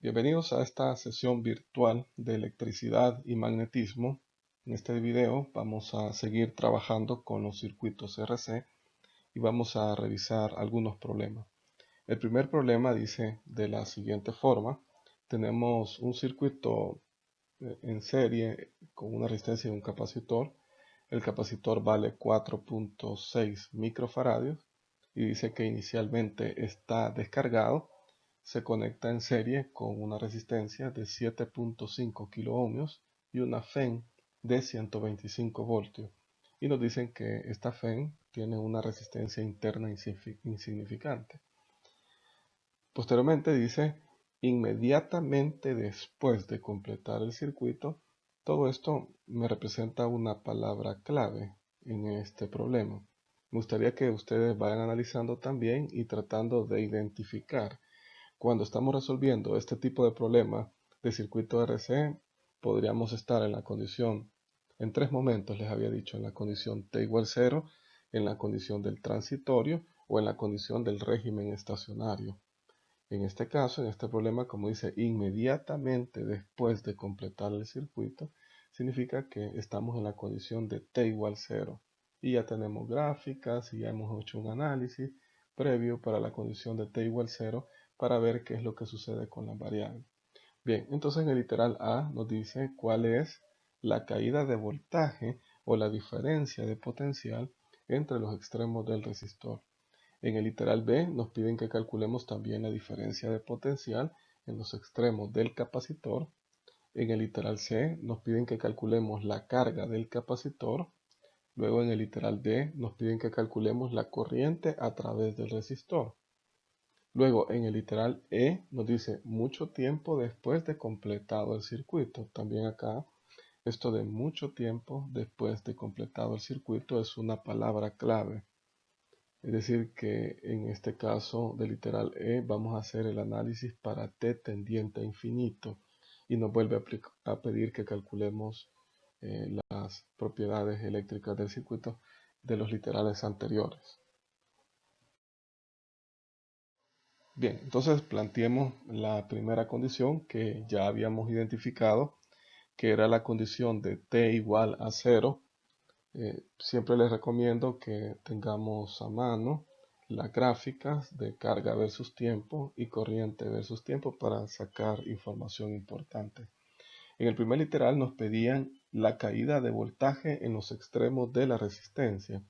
Bienvenidos a esta sesión virtual de electricidad y magnetismo. En este video vamos a seguir trabajando con los circuitos RC y vamos a revisar algunos problemas. El primer problema dice de la siguiente forma. Tenemos un circuito en serie con una resistencia y un capacitor. El capacitor vale 4.6 microfaradios y dice que inicialmente está descargado. Se conecta en serie con una resistencia de 7.5 kiloohmios y una FEN de 125 voltios. Y nos dicen que esta FEN tiene una resistencia interna insignificante. Posteriormente dice, inmediatamente después de completar el circuito, todo esto me representa una palabra clave en este problema. Me gustaría que ustedes vayan analizando también y tratando de identificar. Cuando estamos resolviendo este tipo de problema de circuito RC, podríamos estar en la condición, en tres momentos les había dicho, en la condición T igual 0, en la condición del transitorio o en la condición del régimen estacionario. En este caso, en este problema, como dice, inmediatamente después de completar el circuito, significa que estamos en la condición de T igual 0. Y ya tenemos gráficas y ya hemos hecho un análisis previo para la condición de T igual 0 para ver qué es lo que sucede con las variables. Bien, entonces en el literal A nos dice cuál es la caída de voltaje o la diferencia de potencial entre los extremos del resistor. En el literal B nos piden que calculemos también la diferencia de potencial en los extremos del capacitor. En el literal C nos piden que calculemos la carga del capacitor. Luego en el literal D nos piden que calculemos la corriente a través del resistor. Luego en el literal E nos dice mucho tiempo después de completado el circuito. También acá esto de mucho tiempo después de completado el circuito es una palabra clave. Es decir que en este caso del literal E vamos a hacer el análisis para T tendiente a infinito y nos vuelve a pedir que calculemos las propiedades eléctricas del circuito de los literales anteriores. Bien, entonces planteemos la primera condición que ya habíamos identificado, que era la condición de T igual a 0. Siempre les recomiendo que tengamos a mano las gráficas de carga versus tiempo y corriente versus tiempo para sacar información importante. En el primer literal nos pedían la caída de voltaje en los extremos de la resistencia.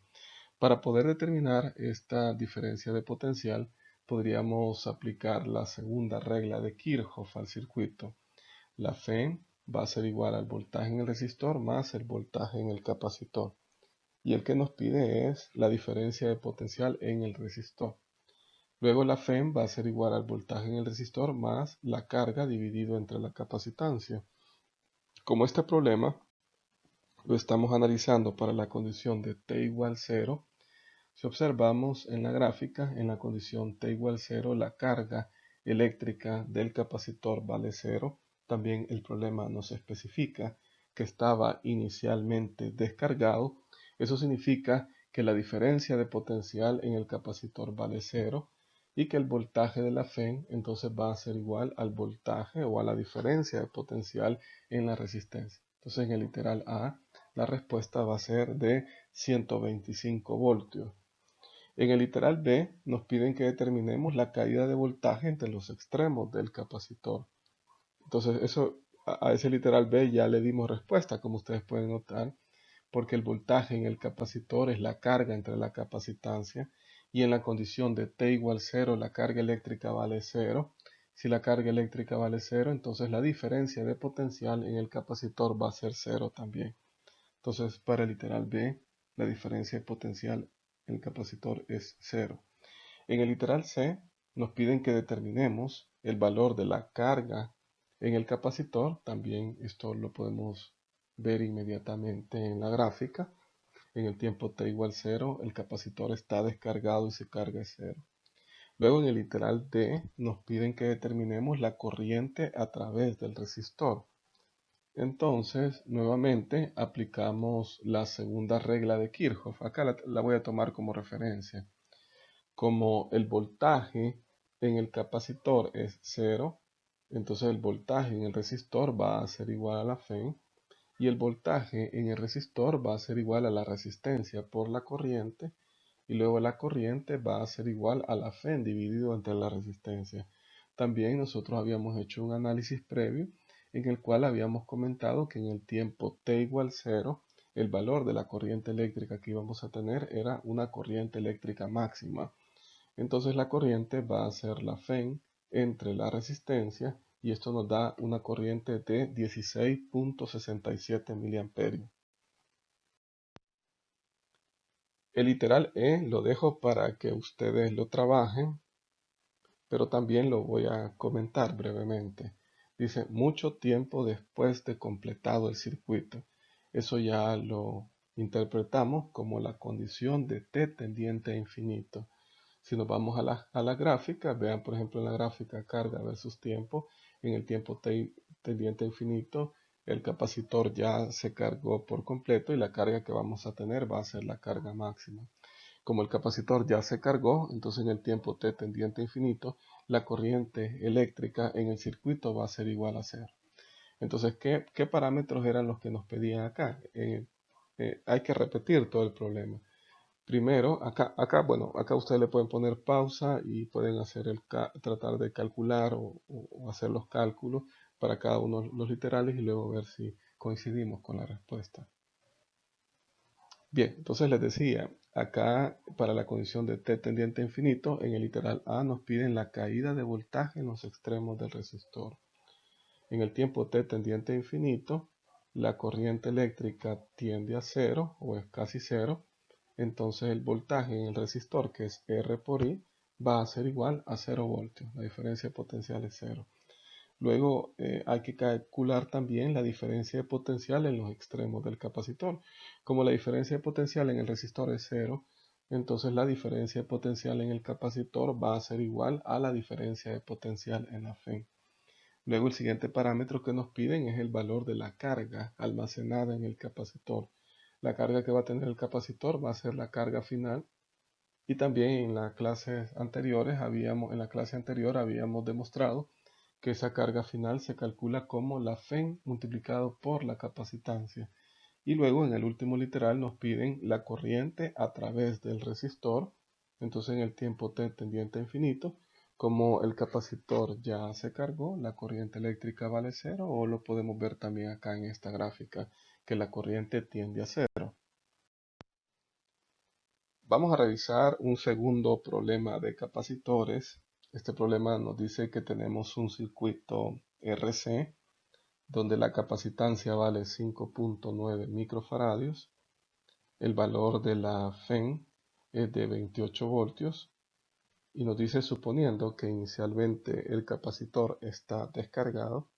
Para poder determinar esta diferencia de potencial, podríamos aplicar la segunda regla de Kirchhoff al circuito. La FEN va a ser igual al voltaje en el resistor más el voltaje en el capacitor. Y el que nos pide es la diferencia de potencial en el resistor. Luego la FEM va a ser igual al voltaje en el resistor más la carga dividido entre la capacitancia. Como este problema lo estamos analizando para la condición de T igual 0, si observamos en la gráfica, en la condición T igual 0, la carga eléctrica del capacitor vale 0. También el problema nos especifica que estaba inicialmente descargado. Eso significa que la diferencia de potencial en el capacitor vale 0 y que el voltaje de la FEN entonces va a ser igual al voltaje o a la diferencia de potencial en la resistencia. Entonces en el literal A la respuesta va a ser de 125 voltios. En el literal B nos piden que determinemos la caída de voltaje entre los extremos del capacitor. Entonces a ese literal B ya le dimos respuesta, como ustedes pueden notar, porque el voltaje en el capacitor es la carga entre la capacitancia y en la condición de T igual 0 la carga eléctrica vale 0. Si la carga eléctrica vale 0, entonces la diferencia de potencial en el capacitor va a ser 0 también. Entonces para el literal B la diferencia de potencial en el capacitor es 0. En el literal C nos piden que determinemos el valor de la carga en el capacitor. También esto lo podemos ver inmediatamente en la gráfica. En el tiempo t igual 0, el capacitor está descargado y su carga es 0. Luego en el literal D nos piden que determinemos la corriente a través del resistor. Entonces, nuevamente aplicamos la segunda regla de Kirchhoff. Acá la voy a tomar como referencia. Como el voltaje en el capacitor es 0, Entonces el voltaje en el resistor va a ser igual a la FEN y el voltaje en el resistor va a ser igual a la resistencia por la corriente y luego la corriente va a ser igual a la FEN dividido entre la resistencia. También nosotros habíamos hecho un análisis previo en el cual habíamos comentado que en el tiempo t igual 0, el valor de la corriente eléctrica que íbamos a tener era una corriente eléctrica máxima. Entonces la corriente va a ser la FEN entre la resistencia y esto nos da una corriente de 16.67 miliamperios. El literal E lo dejo para que ustedes lo trabajen, pero también lo voy a comentar brevemente. Dice, mucho tiempo después de completado el circuito. Eso ya lo interpretamos como la condición de t tendiente a infinito. Si nos vamos a la gráfica, vean por ejemplo en la gráfica carga versus tiempo, en el tiempo t tendiente a infinito, el capacitor ya se cargó por completo y la carga que vamos a tener va a ser la carga máxima. Como el capacitor ya se cargó, entonces en el tiempo t tendiente a infinito, la corriente eléctrica en el circuito va a ser igual a 0. Entonces, ¿qué parámetros eran los que nos pedían acá? Hay que repetir todo el problema. Primero, acá ustedes le pueden poner pausa y pueden hacer tratar de calcular o hacer los cálculos para cada uno de los literales y luego ver si coincidimos con la respuesta. Bien, entonces les decía, acá para la condición de t tendiente a infinito, en el literal A nos piden la caída de voltaje en los extremos del resistor. En el tiempo t tendiente a infinito, la corriente eléctrica tiende a 0 o es casi 0. Entonces el voltaje en el resistor, que es R por I, va a ser igual a 0 voltios. La diferencia de potencial es 0. Luego hay que calcular también la diferencia de potencial en los extremos del capacitor. Como la diferencia de potencial en el resistor es 0, entonces la diferencia de potencial en el capacitor va a ser igual a la diferencia de potencial en la FEN. Luego el siguiente parámetro que nos piden es el valor de la carga almacenada en el capacitor. La carga que va a tener el capacitor va a ser la carga final. Y también en las clases anteriores en la clase anterior habíamos demostrado que esa carga final se calcula como la FEN multiplicado por la capacitancia. Y luego en el último literal nos piden la corriente a través del resistor. Entonces en el tiempo t tendiente a infinito, como el capacitor ya se cargó, la corriente eléctrica vale 0, o lo podemos ver también acá en esta gráfica, que la corriente tiende a 0. Vamos a revisar un segundo problema de capacitores. Este problema nos dice que tenemos un circuito RC donde la capacitancia vale 5.9 microfaradios. El valor de la FEN es de 28 voltios y nos dice suponiendo que inicialmente el capacitor está descargado.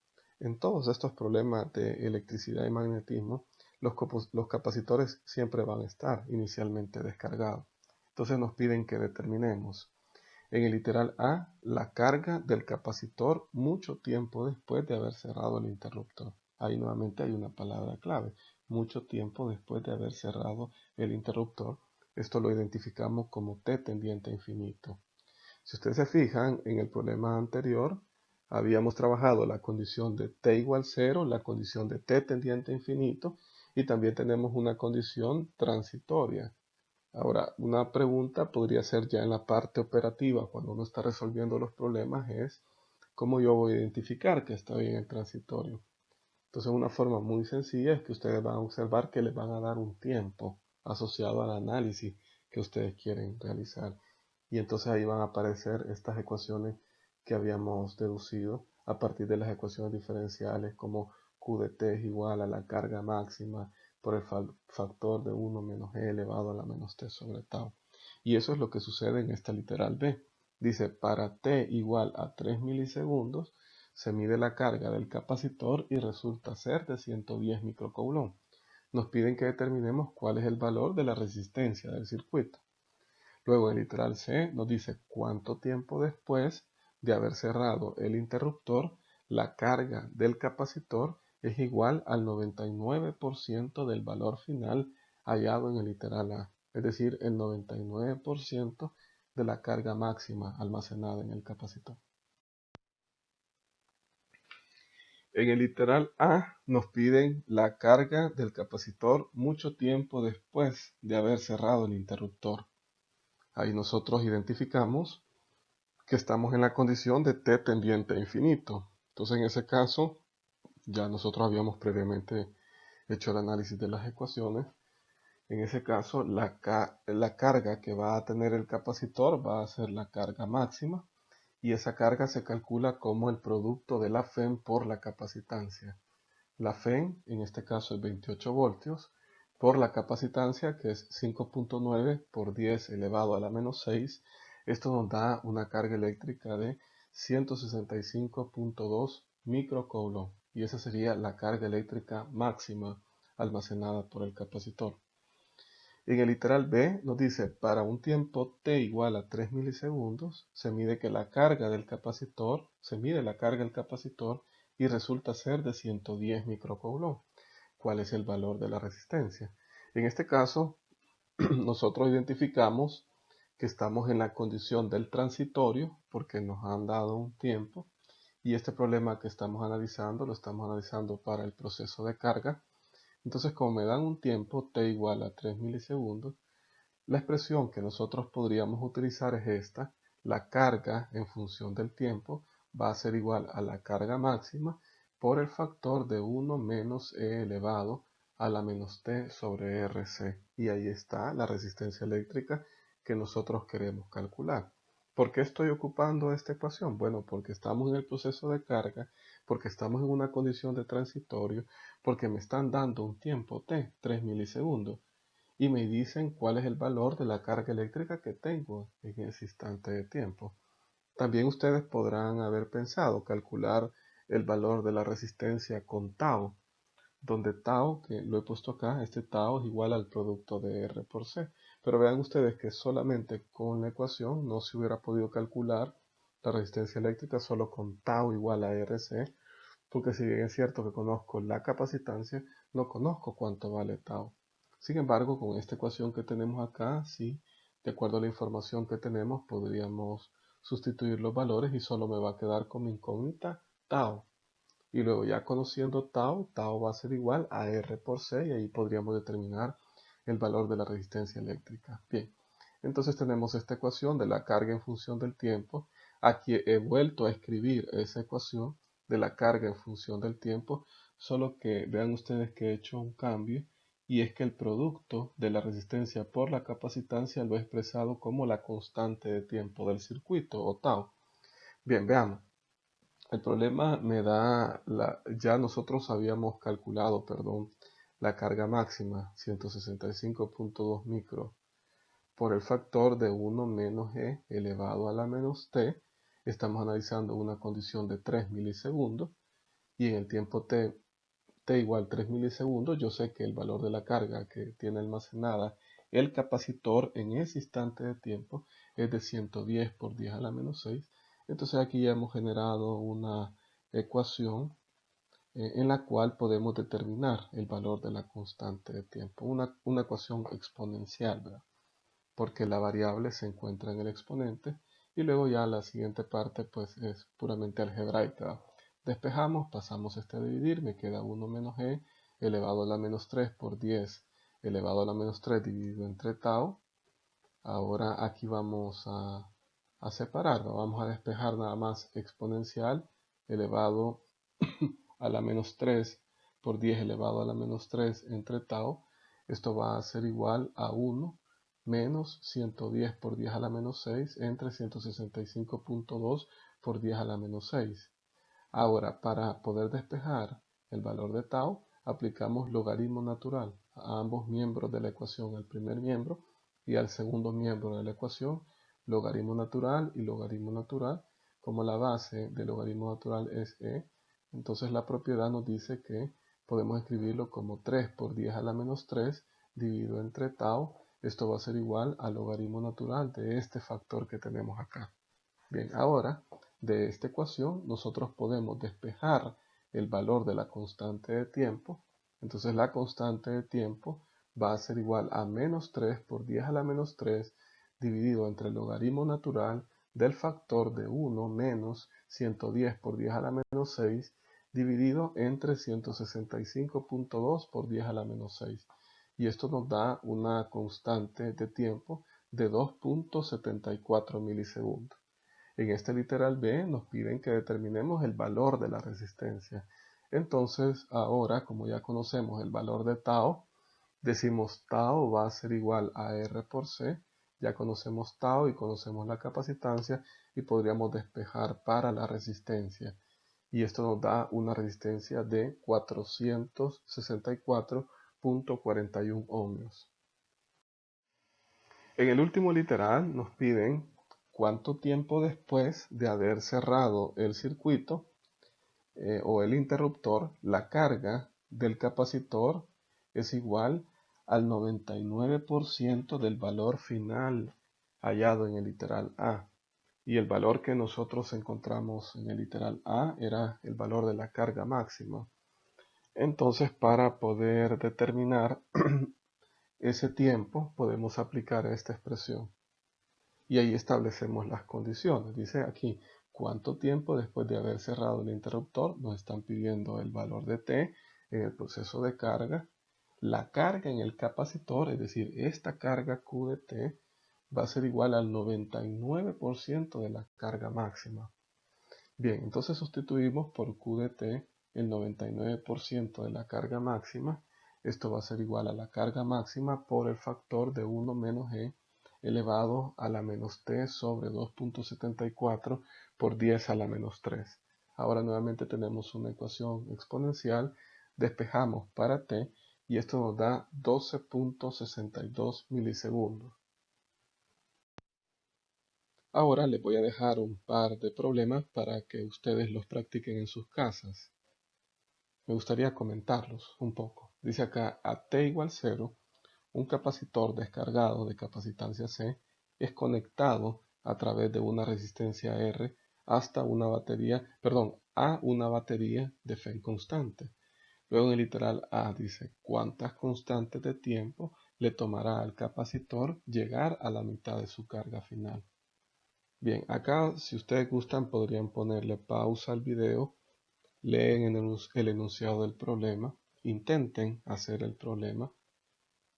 En todos estos problemas de electricidad y magnetismo, los capacitores siempre van a estar inicialmente descargados. Entonces nos piden que determinemos en el literal A la carga del capacitor mucho tiempo después de haber cerrado el interruptor. Ahí nuevamente hay una palabra clave, mucho tiempo después de haber cerrado el interruptor. Esto lo identificamos como T tendiente a infinito. Si ustedes se fijan, en el problema anterior habíamos trabajado la condición de t igual 0, la condición de t tendiente a infinito y también tenemos una condición transitoria. Ahora, una pregunta podría ser ya en la parte operativa, cuando uno está resolviendo los problemas, es cómo yo voy a identificar que está bien el transitorio. Entonces, una forma muy sencilla es que ustedes van a observar que les van a dar un tiempo asociado al análisis que ustedes quieren realizar. Y entonces ahí van a aparecer estas ecuaciones que habíamos deducido a partir de las ecuaciones diferenciales, como Q de t es igual a la carga máxima por el factor de 1 menos e elevado a la menos t sobre tau. Y eso es lo que sucede en esta literal B. Dice, para t igual a 3 milisegundos, se mide la carga del capacitor y resulta ser de 110 microcoulomb. Nos piden que determinemos cuál es el valor de la resistencia del circuito. Luego el literal C nos dice cuánto tiempo después de haber cerrado el interruptor, la carga del capacitor es igual al 99% del valor final hallado en el literal A, es decir, el 99% de la carga máxima almacenada en el capacitor. En el literal A nos piden la carga del capacitor mucho tiempo después de haber cerrado el interruptor. Ahí nosotros identificamos que estamos en la condición de T tendiente a infinito. Entonces en ese caso ya nosotros habíamos previamente hecho el análisis de las ecuaciones. En ese caso la carga que va a tener el capacitor va a ser la carga máxima, y esa carga se calcula como el producto de la FEM por la capacitancia. La FEM en este caso es 28 voltios por la capacitancia, que es 5.9 por 10 elevado a la menos 6. Esto nos da una carga eléctrica de 165.2 microcoulomb, y esa sería la carga eléctrica máxima almacenada por el capacitor. En el literal B nos dice, para un tiempo t igual a 3 milisegundos, se mide la carga del capacitor y resulta ser de 110 microcoulomb. ¿Cuál es el valor de la resistencia? En este caso, nosotros identificamos que estamos en la condición del transitorio porque nos han dado un tiempo, y este problema que estamos analizando lo estamos analizando para el proceso de carga. Entonces, como me dan un tiempo t igual a 3 milisegundos, la expresión que nosotros podríamos utilizar es esta: la carga en función del tiempo va a ser igual a la carga máxima por el factor de 1 menos e elevado a la menos t sobre RC. Y ahí está la resistencia eléctrica que nosotros queremos calcular. ¿Por qué estoy ocupando esta ecuación? Bueno, porque estamos en el proceso de carga, porque estamos en una condición de transitorio, porque me están dando un tiempo t, 3 milisegundos, y me dicen cuál es el valor de la carga eléctrica que tengo en ese instante de tiempo. También ustedes podrán haber pensado calcular el valor de la resistencia con tau, donde tau, que lo he puesto acá, este tau es igual al producto de R por C. Pero vean ustedes que solamente con la ecuación no se hubiera podido calcular la resistencia eléctrica solo con tau igual a RC, porque si bien es cierto que conozco la capacitancia, no conozco cuánto vale tau. Sin embargo, con esta ecuación que tenemos acá, sí, de acuerdo a la información que tenemos, podríamos sustituir los valores y solo me va a quedar como incógnita tau. Y luego, ya conociendo tau, tau va a ser igual a R por C, y ahí podríamos determinar el valor de la resistencia eléctrica. Bien, entonces tenemos esta ecuación de la carga en función del tiempo. Aquí he vuelto a escribir esa ecuación de la carga en función del tiempo, solo que vean ustedes que he hecho un cambio, y es que el producto de la resistencia por la capacitancia lo he expresado como la constante de tiempo del circuito, o tau. Bien, veamos. El problema me da, ya nosotros habíamos calculado, la carga máxima, 165.2 micro, por el factor de 1 menos e elevado a la menos t. Estamos analizando una condición de 3 milisegundos, y en el tiempo t igual 3 milisegundos, yo sé que el valor de la carga que tiene almacenada el capacitor en ese instante de tiempo es de 110 por 10 a la menos 6. Entonces aquí ya hemos generado una ecuación en la cual podemos determinar el valor de la constante de tiempo. Una ecuación exponencial, ¿verdad? Porque la variable se encuentra en el exponente, y luego ya la siguiente parte pues es puramente algebraica. Despejamos, pasamos este a dividir, me queda 1 menos e elevado a la menos 3 por 10 elevado a la menos 3 dividido entre tau. Ahora aquí vamos a separar, vamos a despejar nada más exponencial elevado a la menos 3 por 10 elevado a la menos 3 entre tau. Esto va a ser igual a 1 menos 110 por 10 a la menos 6 entre 165.2 por 10 a la menos 6. Ahora, para poder despejar el valor de tau, aplicamos logaritmo natural a ambos miembros de la ecuación, al primer miembro y al segundo miembro de la ecuación, logaritmo natural y logaritmo natural. Como la base del logaritmo natural es e, entonces la propiedad nos dice que podemos escribirlo como 3 por 10 a la menos 3 dividido entre tau. Esto va a ser igual al logaritmo natural de este factor que tenemos acá. Bien, ahora de esta ecuación nosotros podemos despejar el valor de la constante de tiempo. Entonces la constante de tiempo va a ser igual a menos 3 por 10 a la menos 3 dividido entre el logaritmo natural del factor de 1 menos 110 por 10 a la menos 6, dividido entre 165.2 por 10 a la menos 6. Y esto nos da una constante de tiempo de 2.74 milisegundos. En este literal B nos piden que determinemos el valor de la resistencia. Entonces, ahora, como ya conocemos el valor de tau, decimos tau va a ser igual a R por C. Ya conocemos tau y conocemos la capacitancia y podríamos despejar para la resistencia. Y esto nos da una resistencia de 464.41 ohmios. En el último literal nos piden cuánto tiempo después de haber cerrado el circuito o el interruptor, la carga del capacitor es igual al 99% del valor final hallado en el literal A. Y el valor que nosotros encontramos en el literal A era el valor de la carga máxima. Entonces, para poder determinar ese tiempo, podemos aplicar esta expresión. Y ahí establecemos las condiciones. Dice aquí, ¿cuánto tiempo después de haber cerrado el interruptor? Nos están pidiendo el valor de T en el proceso de carga. La carga en el capacitor, es decir, esta carga Q de T, va a ser igual al 99% de la carga máxima. Bien, entonces sustituimos por Q de T el 99% de la carga máxima. Esto va a ser igual a la carga máxima por el factor de 1 menos E elevado a la menos T sobre 2.74 por 10 a la menos 3. Ahora nuevamente tenemos una ecuación exponencial, despejamos para T y esto nos da 12.62 milisegundos. Ahora les voy a dejar un par de problemas para que ustedes los practiquen en sus casas. Me gustaría comentarlos un poco. Dice acá, a t igual 0, un capacitor descargado de capacitancia C es conectado a través de una resistencia R hasta una batería, a una batería de fe constante. Luego en el literal A dice, ¿cuántas constantes de tiempo le tomará al capacitor llegar a la mitad de su carga final? Bien, acá si ustedes gustan podrían ponerle pausa al video, leen el enunciado del problema, intenten hacer el problema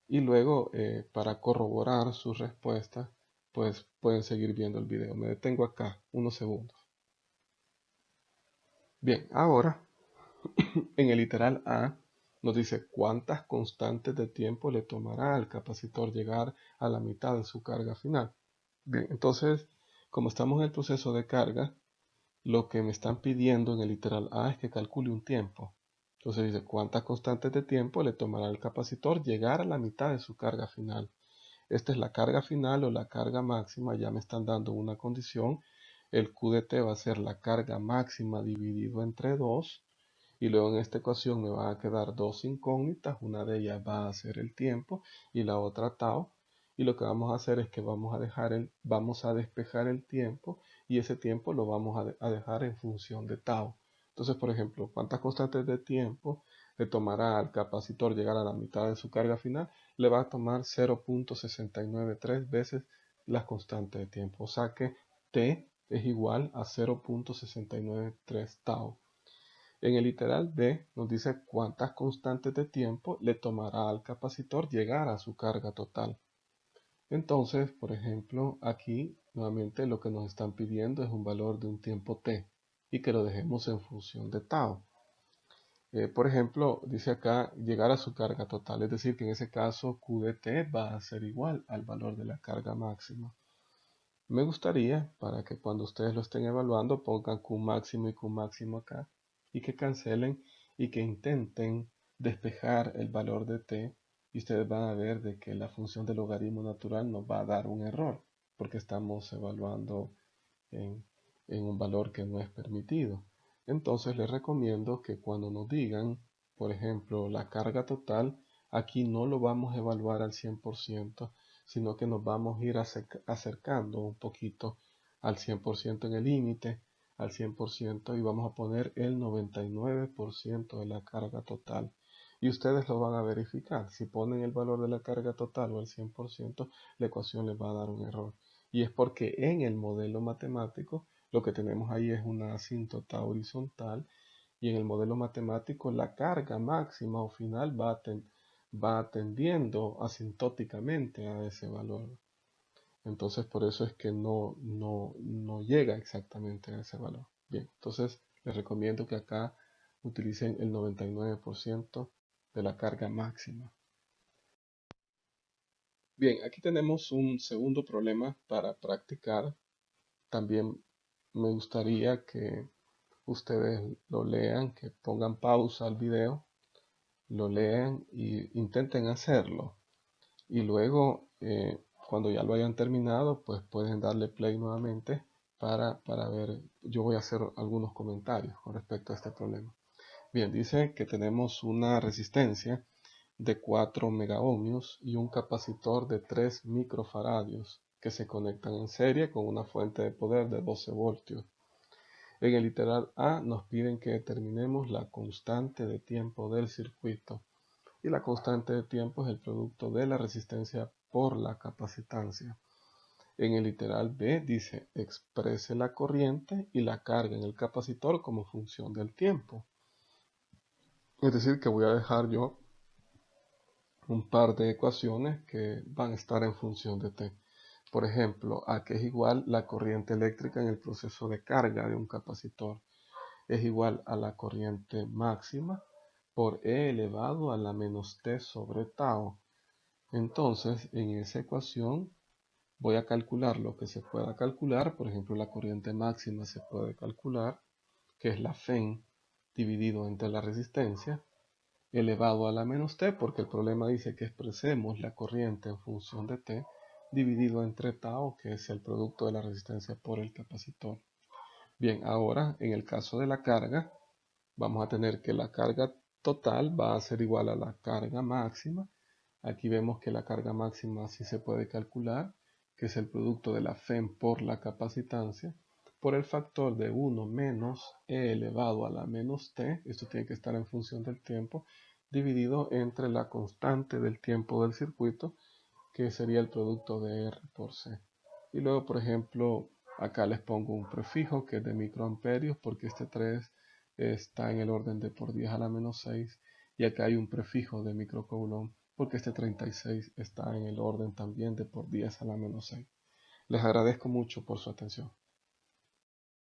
y luego para corroborar sus respuestas pues pueden seguir viendo el video. Me detengo acá unos segundos. Bien, ahora en el literal A nos dice cuántas constantes de tiempo le tomará al capacitor llegar a la mitad de su carga final. Bien, entonces como estamos en el proceso de carga, lo que me están pidiendo en el literal A es que calcule un tiempo. Entonces dice, ¿cuántas constantes de tiempo le tomará al capacitor llegar a la mitad de su carga final? Esta es la carga final o la carga máxima, ya me están dando una condición. El Q de T va a ser la carga máxima dividido entre 2. Y luego en esta ecuación me van a quedar dos incógnitas. Una de ellas va a ser el tiempo y la otra tau. Y lo que vamos a hacer es que vamos a despejar el tiempo y ese tiempo lo vamos a dejar en función de tau. Entonces, por ejemplo, ¿cuántas constantes de tiempo le tomará al capacitor llegar a la mitad de su carga final? Le va a tomar 0.693 veces las constantes de tiempo. O sea que T es igual a 0.693 tau. En el literal B nos dice cuántas constantes de tiempo le tomará al capacitor llegar a su carga total. Entonces, por ejemplo, aquí nuevamente lo que nos están pidiendo es un valor de un tiempo t y que lo dejemos en función de tau. Por ejemplo, dice acá llegar a su carga total, es decir, que en ese caso Q de t va a ser igual al valor de la carga máxima. Me gustaría, para que cuando ustedes lo estén evaluando, pongan Q máximo y Q máximo acá, y que cancelen y que intenten despejar el valor de t, y ustedes van a ver de que la función del logaritmo natural nos va a dar un error, porque estamos evaluando en, un valor que no es permitido. Entonces les recomiendo que cuando nos digan, por ejemplo, la carga total, aquí no lo vamos a evaluar al 100%, sino que nos vamos a ir acercando un poquito al 100% en el límite, al 100% y vamos a poner el 99% de la carga total. Y ustedes lo van a verificar. Si ponen el valor de la carga total o el 100%, la ecuación les va a dar un error. Y es porque en el modelo matemático lo que tenemos ahí es una asíntota horizontal y en el modelo matemático la carga máxima o final va tendiendo asintóticamente a ese valor. Entonces por eso es que no llega exactamente a ese valor. Bien, entonces les recomiendo que acá utilicen el 99% de la carga máxima. Bien, aquí tenemos un segundo problema para practicar. También me gustaría que ustedes lo lean, que pongan pausa al video, lo lean e intenten hacerlo. Y luego, cuando ya lo hayan terminado, pues pueden darle play nuevamente para ver. Yo voy a hacer algunos comentarios con respecto a este problema. Bien, dice que tenemos una resistencia de 4 megaohmios y un capacitor de 3 microfaradios que se conectan en serie con una fuente de poder de 12 voltios. En el literal A nos piden que determinemos la constante de tiempo del circuito y la constante de tiempo es el producto de la resistencia por la capacitancia. En el literal B dice exprese la corriente y la carga en el capacitor como función del tiempo. Es decir, que voy a dejar yo un par de ecuaciones que van a estar en función de t. Por ejemplo, A que es igual la corriente eléctrica en el proceso de carga de un capacitor. Es igual a la corriente máxima por E elevado a la menos t sobre tau. Entonces, en esa ecuación voy a calcular lo que se pueda calcular. Por ejemplo, la corriente máxima se puede calcular, que es la FEN dividido entre la resistencia, elevado a la menos t, porque el problema dice que expresemos la corriente en función de t, dividido entre tau, que es el producto de la resistencia por el capacitor. Bien, ahora en el caso de la carga, vamos a tener que la carga total va a ser igual a la carga máxima. Aquí vemos que la carga máxima sí se puede calcular, que es el producto de la FEM por la capacitancia, por el factor de 1 menos E elevado a la menos t, esto tiene que estar en función del tiempo, dividido entre la constante del tiempo del circuito, que sería el producto de R por C. Y luego, por ejemplo, acá les pongo un prefijo que es de microamperios, porque este 3 está en el orden de por 10 a la menos 6. Y acá hay un prefijo de microcoulomb, porque este 36 está en el orden también de por 10 a la menos 6. Les agradezco mucho por su atención.